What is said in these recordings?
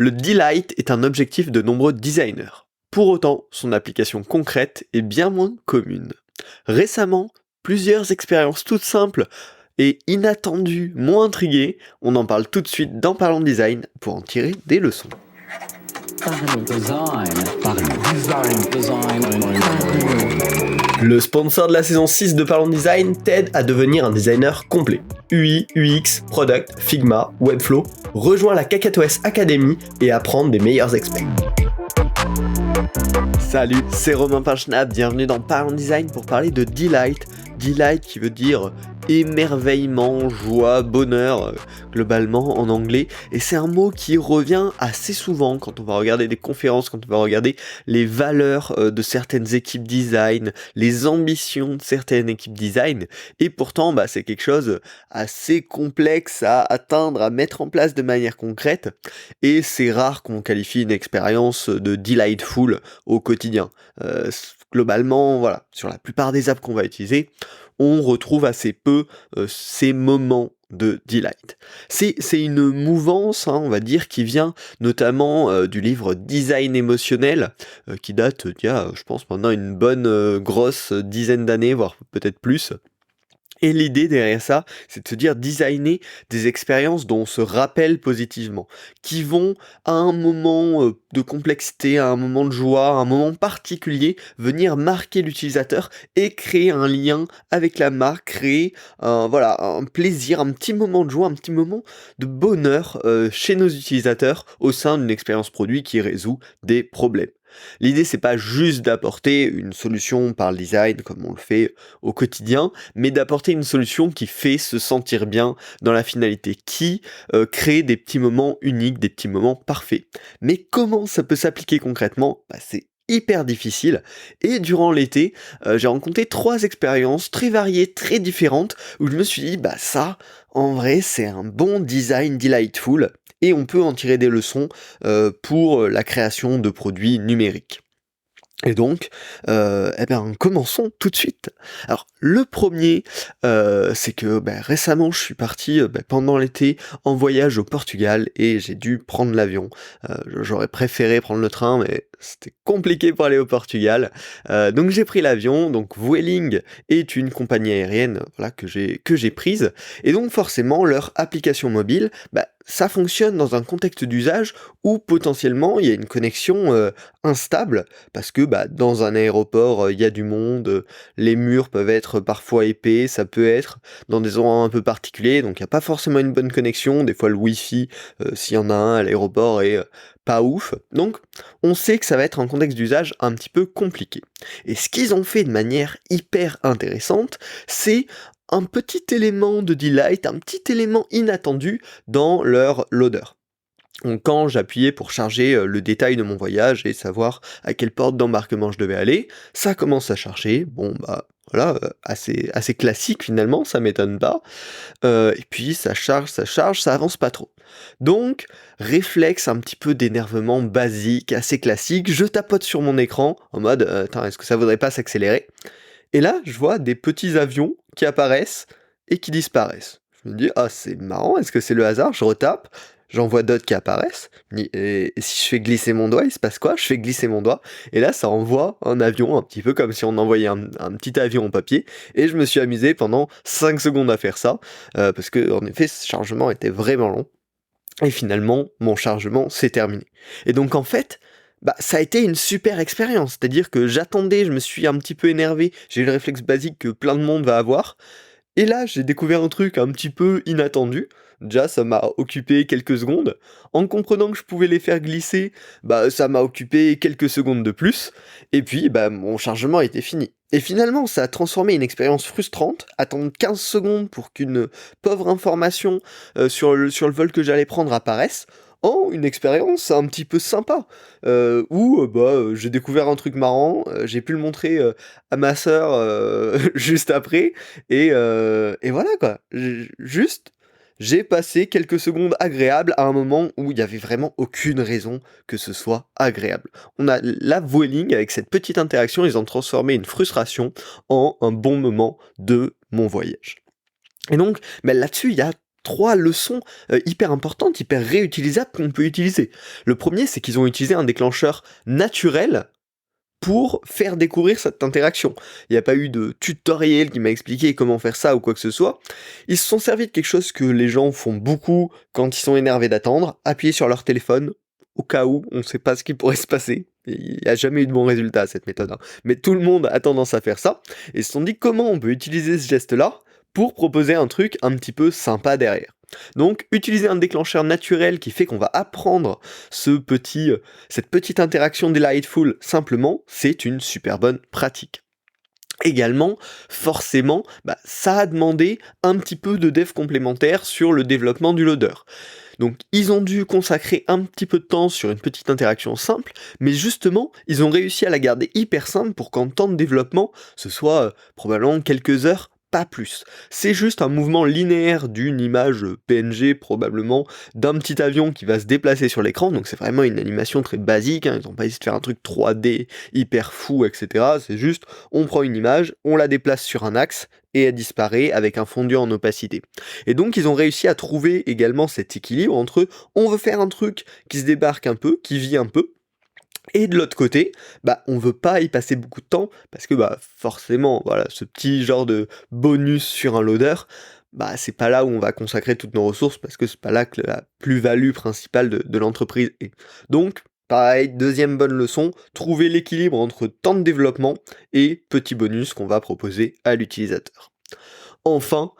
Le delight est un objectif de nombreux designers. Pour autant, son application concrète est bien moins commune. Récemment, plusieurs expériences toutes simples et inattendues m'ont intrigué. On en parle tout de suite dans Parlons Design pour en tirer des leçons. Le sponsor de la saison 6 de Parlons Design t'aide à devenir un designer complet. UI, UX, Product, Figma, Webflow, rejoins la KakatoS Academy et apprends des meilleurs experts. Salut, c'est Romain Pinchnapp, bienvenue dans Parlons Design pour parler de Delight. Delight qui veut dire émerveillement, joie, bonheur, globalement en anglais. Et c'est un mot qui revient assez souvent quand on va regarder des conférences, quand on va regarder les valeurs de certaines équipes design, les ambitions de certaines équipes design. Et pourtant, c'est quelque chose assez complexe à atteindre, à mettre en place de manière concrète. Et c'est rare qu'on qualifie une expérience de delightful au quotidien. Globalement, voilà, sur la plupart des apps qu'on va utiliser, on retrouve assez peu ces moments de delight. C'est une mouvance, on va dire, qui vient notamment du livre Design émotionnel, qui date d'il y a, je pense, maintenant une bonne grosse dizaine d'années, voire peut-être plus. Et l'idée derrière ça, c'est de se dire designer des expériences dont on se rappelle positivement, qui vont à un moment de complexité, à un moment de joie, à un moment particulier, venir marquer l'utilisateur et créer un lien avec la marque, créer un plaisir, un petit moment de joie, un petit moment de bonheur chez nos utilisateurs au sein d'une expérience produit qui résout des problèmes. L'idée, c'est pas juste d'apporter une solution par le design comme on le fait au quotidien, mais d'apporter une solution qui fait se sentir bien dans la finalité, qui crée des petits moments uniques, des petits moments parfaits. Mais comment ça peut s'appliquer concrètement ? C'est hyper difficile, et durant l'été, j'ai rencontré 3 expériences très variées, très différentes, où je me suis dit, ça, en vrai, c'est un bon design delightful, et on peut en tirer des leçons pour la création de produits numériques. Et donc, commençons tout de suite. Alors, le premier, c'est que récemment, je suis parti pendant l'été en voyage au Portugal et j'ai dû prendre l'avion. J'aurais préféré prendre le train, mais c'était compliqué pour aller au Portugal. Donc j'ai pris l'avion. Donc Vueling est une compagnie aérienne que j'ai prise. Et donc forcément, leur application mobile, ça fonctionne dans un contexte d'usage où potentiellement il y a une connexion instable parce que dans un aéroport il y a du monde, les murs peuvent être parfois épais, ça peut être dans des endroits un peu particuliers, donc il n'y a pas forcément une bonne connexion, des fois le wifi s'il y en a un à l'aéroport est pas ouf, donc on sait que ça va être un contexte d'usage un petit peu compliqué. Et ce qu'ils ont fait de manière hyper intéressante, c'est un petit élément de delight, un petit élément inattendu dans leur loader. Donc quand j'appuyais pour charger le détail de mon voyage et savoir à quelle porte d'embarquement je devais aller, ça commence à charger, assez classique finalement, ça m'étonne pas, et puis ça charge, ça avance pas trop. Donc, réflexe un petit peu d'énervement basique, assez classique, je tapote sur mon écran, en mode, attends, est-ce que ça voudrait pas s'accélérer ? Et là, je vois des petits avions qui apparaissent et qui disparaissent. Je me dis, c'est marrant, est-ce que c'est le hasard ? Je retape, j'en vois d'autres qui apparaissent. Je me dis, et si je fais glisser mon doigt, il se passe quoi ? Je fais glisser mon doigt, et là, ça envoie un avion, un petit peu comme si on envoyait un petit avion en papier, et je me suis amusé pendant 5 secondes à faire ça, parce que, en effet, ce chargement était vraiment long. Et finalement, mon chargement s'est terminé. Et donc, en fait, ça a été une super expérience, c'est-à-dire que j'attendais, je me suis un petit peu énervé, j'ai eu le réflexe basique que plein de monde va avoir, et là j'ai découvert un truc un petit peu inattendu, déjà ça m'a occupé quelques secondes, en comprenant que je pouvais les faire glisser, ça m'a occupé quelques secondes de plus, et puis mon chargement était fini. Et finalement ça a transformé une expérience frustrante, attendre 15 secondes pour qu'une pauvre information sur le vol que j'allais prendre apparaisse, en une expérience un petit peu sympa, où j'ai découvert un truc marrant, j'ai pu le montrer à ma sœur juste après, et voilà quoi. J'ai passé quelques secondes agréables à un moment où il n'y avait vraiment aucune raison que ce soit agréable. On a la Vueling, avec cette petite interaction, ils ont transformé une frustration en un bon moment de mon voyage. Et donc, là-dessus, il y a 3 leçons hyper importantes, hyper réutilisables qu'on peut utiliser. Le premier, c'est qu'ils ont utilisé un déclencheur naturel pour faire découvrir cette interaction. Il n'y a pas eu de tutoriel qui m'a expliqué comment faire ça ou quoi que ce soit. Ils se sont servis de quelque chose que les gens font beaucoup quand ils sont énervés d'attendre, appuyer sur leur téléphone, au cas où on ne sait pas ce qui pourrait se passer. Il n'y a jamais eu de bon résultat à cette méthode, hein. Mais tout le monde a tendance à faire ça, et ils se sont dit comment on peut utiliser ce geste-là pour proposer un truc un petit peu sympa derrière. Donc, utiliser un déclencheur naturel qui fait qu'on va apprendre cette petite interaction delightful simplement, c'est une super bonne pratique. Également, forcément, ça a demandé un petit peu de dev complémentaire sur le développement du loader. Donc ils ont dû consacrer un petit peu de temps sur une petite interaction simple, mais justement, ils ont réussi à la garder hyper simple pour qu'en temps de développement, ce soit probablement quelques heures, pas plus. C'est juste un mouvement linéaire d'une image PNG, probablement, d'un petit avion qui va se déplacer sur l'écran, donc c'est vraiment une animation très basique, hein, ils n'ont pas essayé de faire un truc 3D hyper fou, etc. C'est juste, on prend une image, on la déplace sur un axe, et elle disparaît avec un fondu en opacité. Et donc ils ont réussi à trouver également cet équilibre entre on veut faire un truc qui se débarque un peu, qui vit un peu, et de l'autre côté, on veut pas y passer beaucoup de temps, parce que forcément, voilà, ce petit genre de bonus sur un loader, c'est pas là où on va consacrer toutes nos ressources, parce que c'est pas là que la plus-value principale de l'entreprise est. Donc, pareil, deuxième bonne leçon, trouver l'équilibre entre temps de développement et petits bonus qu'on va proposer à l'utilisateur. Enfin,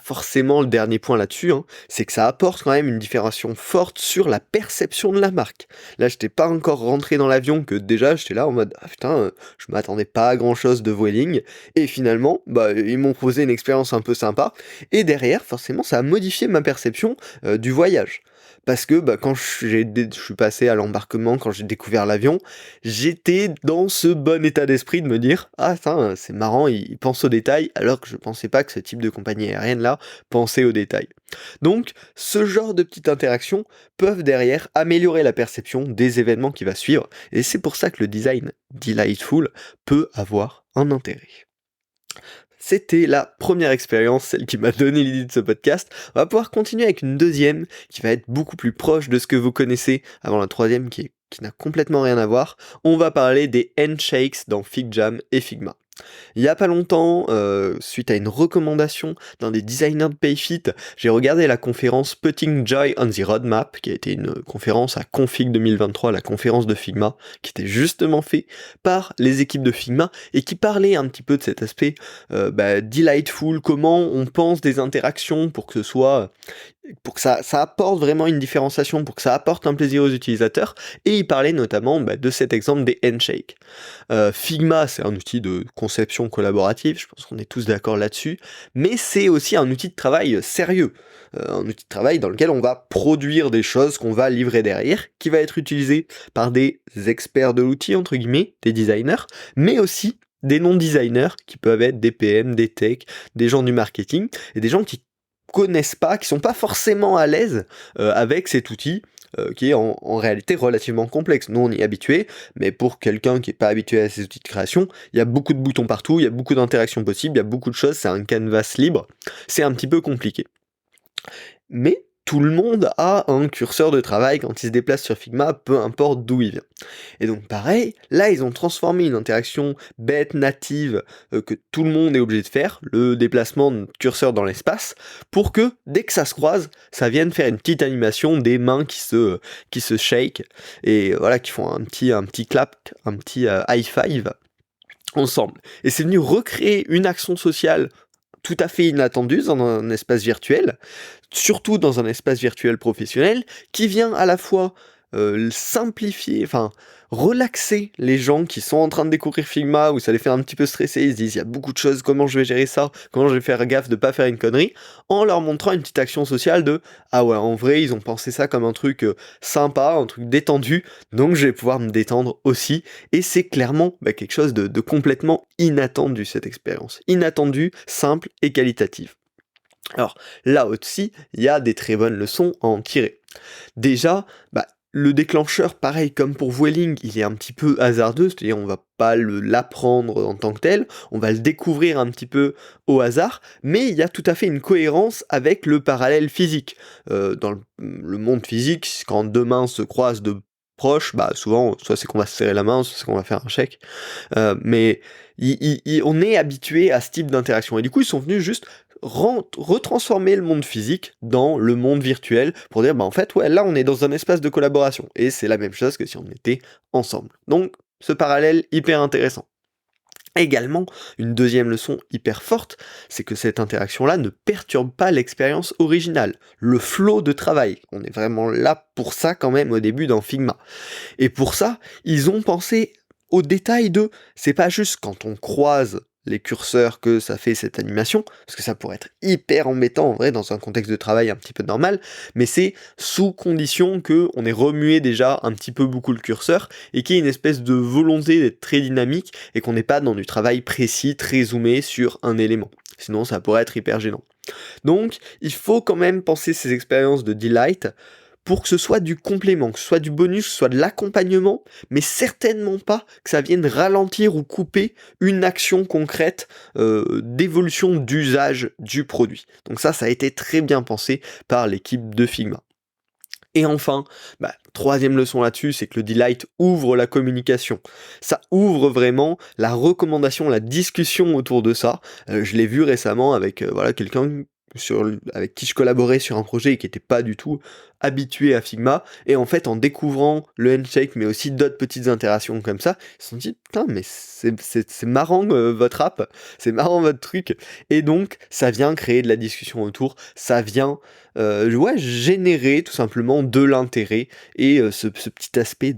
forcément le dernier point là-dessus, hein, c'est que ça apporte quand même une différenciation forte sur la perception de la marque. Là, j'étais pas encore rentré dans l'avion que déjà j'étais là en mode ah putain, je m'attendais pas à grand chose de Vueling, et finalement, ils m'ont posé une expérience un peu sympa, et derrière, forcément, ça a modifié ma perception du voyage. Parce que quand je suis passé à l'embarquement, quand j'ai découvert l'avion, j'étais dans ce bon état d'esprit de me dire « Ah, c'est marrant, il pense aux détails », alors que je pensais pas que ce type de compagnie aérienne-là pensait aux détails. Donc, ce genre de petites interactions peuvent derrière améliorer la perception des événements qui va suivre, et c'est pour ça que le design delightful peut avoir un intérêt. C'était la première expérience, celle qui m'a donné l'idée de ce podcast. On va pouvoir continuer avec une deuxième qui va être beaucoup plus proche de ce que vous connaissez, avant la troisième qui n'a complètement rien à voir. On va parler des handshakes dans FigJam et Figma. Il y a pas longtemps, suite à une recommandation d'un des designers de Payfit, j'ai regardé la conférence Putting Joy on the Roadmap, qui a été une conférence à Config 2023, la conférence de Figma, qui était justement faite par les équipes de Figma, et qui parlait un petit peu de cet aspect delightful, comment on pense des interactions pour que ce soit... pour que ça apporte vraiment une différenciation, pour que ça apporte un plaisir aux utilisateurs, et il parlait notamment de cet exemple des handshakes. Figma, c'est un outil de conception collaborative, je pense qu'on est tous d'accord là-dessus, mais c'est aussi un outil de travail sérieux, un outil de travail dans lequel on va produire des choses qu'on va livrer derrière, qui va être utilisé par des experts de l'outil, entre guillemets, des designers, mais aussi des non-designers, qui peuvent être des PM, des tech, des gens du marketing, et des gens qui connaissent pas, qui sont pas forcément à l'aise avec cet outil qui est en réalité relativement complexe. Nous on y est habitué, mais pour quelqu'un qui est pas habitué à ces outils de création, il y a beaucoup de boutons partout, il y a beaucoup d'interactions possibles, il y a beaucoup de choses, c'est un canvas libre, c'est un petit peu compliqué. Mais tout le monde a un curseur de travail quand il se déplace sur Figma, peu importe d'où il vient. Et donc pareil, là ils ont transformé une interaction bête, native, que tout le monde est obligé de faire, le déplacement de curseur dans l'espace, pour que dès que ça se croise, ça vienne faire une petite animation des mains qui se shake, et voilà, qui font un petit clap, un petit high five ensemble. Et c'est venu recréer une action sociale tout à fait inattendue dans un espace virtuel, surtout dans un espace virtuel professionnel, qui vient à la fois simplifier, enfin relaxer les gens qui sont en train de découvrir Figma, où ça les fait un petit peu stresser, ils se disent il y a beaucoup de choses, comment je vais gérer ça, comment je vais faire gaffe de pas faire une connerie, en leur montrant une petite action sociale de ah ouais, en vrai ils ont pensé ça comme un truc sympa, un truc détendu, donc je vais pouvoir me détendre aussi, et c'est clairement quelque chose de complètement inattendu, cette expérience, inattendu, simple et qualitative. Alors là aussi, il y a des très bonnes leçons à en tirer. Déjà, Le déclencheur, pareil, comme pour Vueling, il est un petit peu hasardeux, c'est-à-dire on va pas l'apprendre en tant que tel, on va le découvrir un petit peu au hasard, mais il y a tout à fait une cohérence avec le parallèle physique. Dans le monde physique, quand deux mains se croisent de proche, bah souvent, soit c'est qu'on va se serrer la main, soit c'est qu'on va faire un chèque, mais on est habitué à ce type d'interaction, et du coup ils sont venus juste retransformer le monde physique dans le monde virtuel pour dire bah en fait ouais là on est dans un espace de collaboration et c'est la même chose que si on était ensemble. Donc ce parallèle hyper intéressant. Également, une deuxième leçon hyper forte, c'est que cette interaction-là ne perturbe pas l'expérience originale, le flow de travail. On est vraiment là pour ça quand même au début dans Figma. Et pour ça, ils ont pensé au détail de, c'est pas juste quand on croise les curseurs que ça fait cette animation, parce que ça pourrait être hyper embêtant en vrai dans un contexte de travail un petit peu normal, mais c'est sous condition que on ait remué déjà un petit peu beaucoup le curseur et qu'il y ait une espèce de volonté d'être très dynamique et qu'on n'est pas dans du travail précis, très zoomé sur un élément. Sinon ça pourrait être hyper gênant. Donc il faut quand même penser ces expériences de delight pour que ce soit du complément, que ce soit du bonus, que ce soit de l'accompagnement, mais certainement pas que ça vienne ralentir ou couper une action concrète d'évolution d'usage du produit. Donc ça a été très bien pensé par l'équipe de Figma. Et enfin, troisième leçon là-dessus, c'est que le Delight ouvre la communication. Ça ouvre vraiment la recommandation, la discussion autour de ça. Je l'ai vu récemment avec quelqu'un avec qui je collaborais sur un projet et qui n'était pas du tout habitué à Figma, et en fait en découvrant le handshake mais aussi d'autres petites interactions comme ça, ils se sont dit putain mais c'est marrant votre app, c'est marrant votre truc, et donc ça vient créer de la discussion autour, ça vient générer tout simplement de l'intérêt et ce petit aspect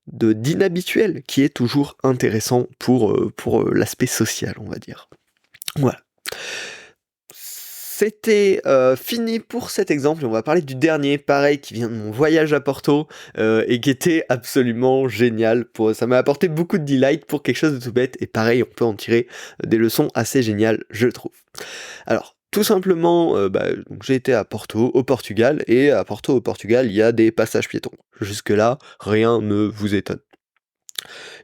d'inhabituel qui est toujours intéressant pour l'aspect social, on va dire. Voilà. C'était fini pour cet exemple, et on va parler du dernier, pareil, qui vient de mon voyage à Porto, et qui était absolument génial. Ça m'a apporté beaucoup de delight pour quelque chose de tout bête, et pareil, on peut en tirer des leçons assez géniales, je trouve. Alors, tout simplement, donc j'ai été à Porto, au Portugal, et à Porto, au Portugal, il y a des passages piétons. Jusque-là, rien ne vous étonne.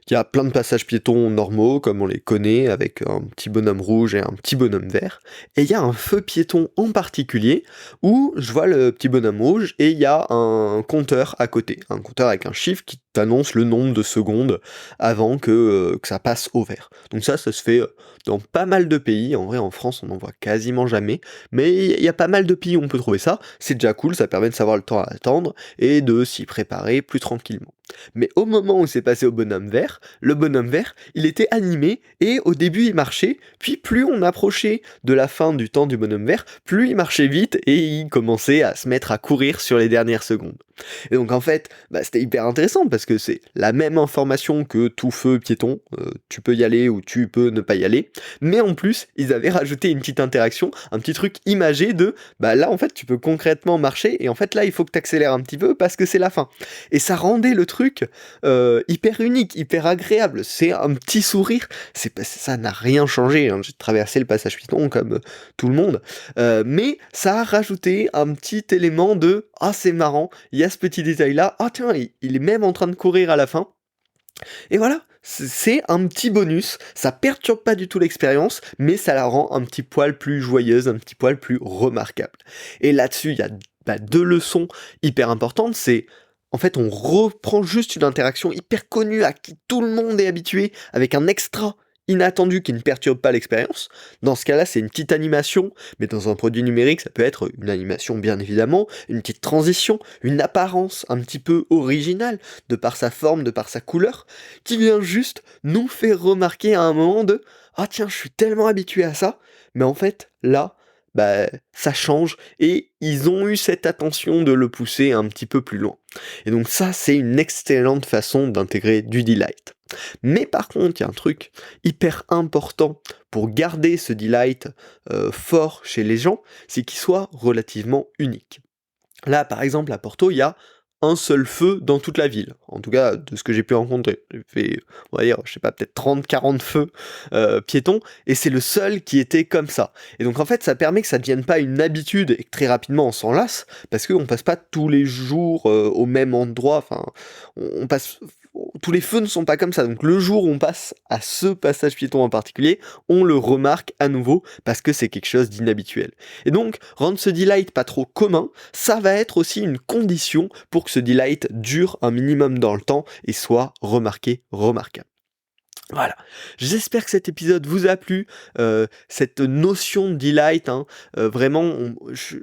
Il y a plein de passages piétons normaux, comme on les connaît, avec un petit bonhomme rouge et un petit bonhomme vert. Et il y a un feu piéton en particulier, où je vois le petit bonhomme rouge, et il y a un compteur à côté. Un compteur avec un chiffre qui t'annonce le nombre de secondes avant que ça passe au vert. Donc ça se fait dans pas mal de pays. En vrai, en France, on n'en voit quasiment jamais. Mais il y a pas mal de pays où on peut trouver ça. C'est déjà cool, ça permet de savoir le temps à attendre, et de s'y préparer plus tranquillement. Mais au moment où c'est passé au bonhomme vert, le bonhomme vert, il était animé, et au début il marchait, puis plus on approchait de la fin du temps du bonhomme vert, plus il marchait vite, et il commençait à se mettre à courir sur les dernières secondes. Et donc en fait, c'était hyper intéressant, parce que c'est la même information que tout feu piéton, tu peux y aller ou tu peux ne pas y aller, mais en plus, ils avaient rajouté une petite interaction, un petit truc imagé de, là en fait tu peux concrètement marcher, et en fait là il faut que tu accélères un petit peu parce que c'est la fin. Et ça rendait le truc hyper unique, hyper agréable. C'est un petit sourire, ça n'a rien changé, hein. J'ai traversé le passage piéton comme tout le monde, mais ça a rajouté un petit élément de « Ah, c'est marrant, il y a ce petit détail-là, ah tiens, il est même en train de courir à la fin ». Et voilà, c'est un petit bonus, ça perturbe pas du tout l'expérience, mais ça la rend un petit poil plus joyeuse, un petit poil plus remarquable. Et là-dessus, il y a deux leçons hyper importantes, c'est en fait, on reprend juste une interaction hyper connue à qui tout le monde est habitué, avec un extra inattendu qui ne perturbe pas l'expérience. Dans ce cas-là, c'est une petite animation, mais dans un produit numérique, ça peut être une animation bien évidemment, une petite transition, une apparence un petit peu originale, de par sa forme, de par sa couleur, qui vient juste nous faire remarquer à un moment de « Ah tiens, je suis tellement habitué à ça, mais en fait, là, ça change, et ils ont eu cette attention de le pousser un petit peu plus loin. » Et donc ça, c'est une excellente façon d'intégrer du delight. Mais par contre, il y a un truc hyper important pour garder ce delight fort chez les gens, c'est qu'il soit relativement unique. Là, par exemple, à Porto, il y a un seul feu dans toute la ville. En tout cas, de ce que j'ai pu rencontrer. J'ai fait, on va dire, je sais pas, peut-être 30-40 feux piétons, et c'est le seul qui était comme ça. Et donc en fait, ça permet que ça ne devienne pas une habitude et que très rapidement on s'en lasse, parce qu'on passe pas tous les jours au même endroit, enfin, on passe... Tous les feux ne sont pas comme ça, donc le jour où on passe à ce passage piéton en particulier, on le remarque à nouveau parce que c'est quelque chose d'inhabituel. Et donc, rendre ce delight pas trop commun, ça va être aussi une condition pour que ce delight dure un minimum dans le temps et soit remarquable. Voilà, j'espère que cet épisode vous a plu, cette notion de delight, vraiment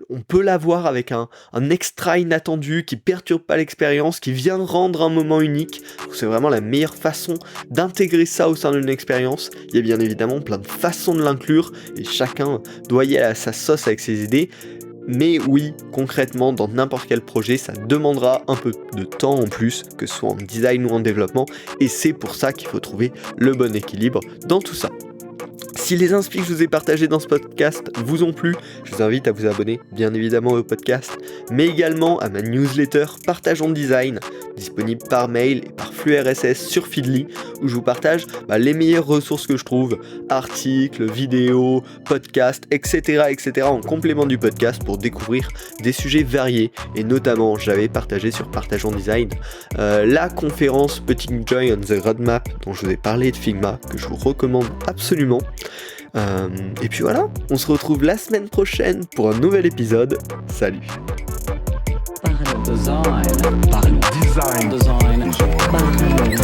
on peut l'avoir avec un extra inattendu qui perturbe pas l'expérience, qui vient rendre un moment unique. C'est vraiment la meilleure façon d'intégrer ça au sein d'une expérience. Il y a bien évidemment plein de façons de l'inclure, et chacun doit y aller à sa sauce avec ses idées. Mais oui, concrètement, dans n'importe quel projet, ça demandera un peu de temps en plus, que ce soit en design ou en développement, et c'est pour ça qu'il faut trouver le bon équilibre dans tout ça. Si les inspi que je vous ai partagés dans ce podcast vous ont plu, je vous invite à vous abonner bien évidemment au podcast, mais également à ma newsletter Partageons Design, disponible par mail et par flux RSS sur Feedly, où je vous partage les meilleures ressources que je trouve, articles, vidéos, podcasts, etc. en complément du podcast pour découvrir des sujets variés. Et notamment, j'avais partagé sur Partageons Design la conférence Putting Joy on the Roadmap dont je vous ai parlé de Figma, que je vous recommande absolument. Et puis voilà, on se retrouve la semaine prochaine pour un nouvel épisode. Salut. Parlons design. Parlons design. Parlons design.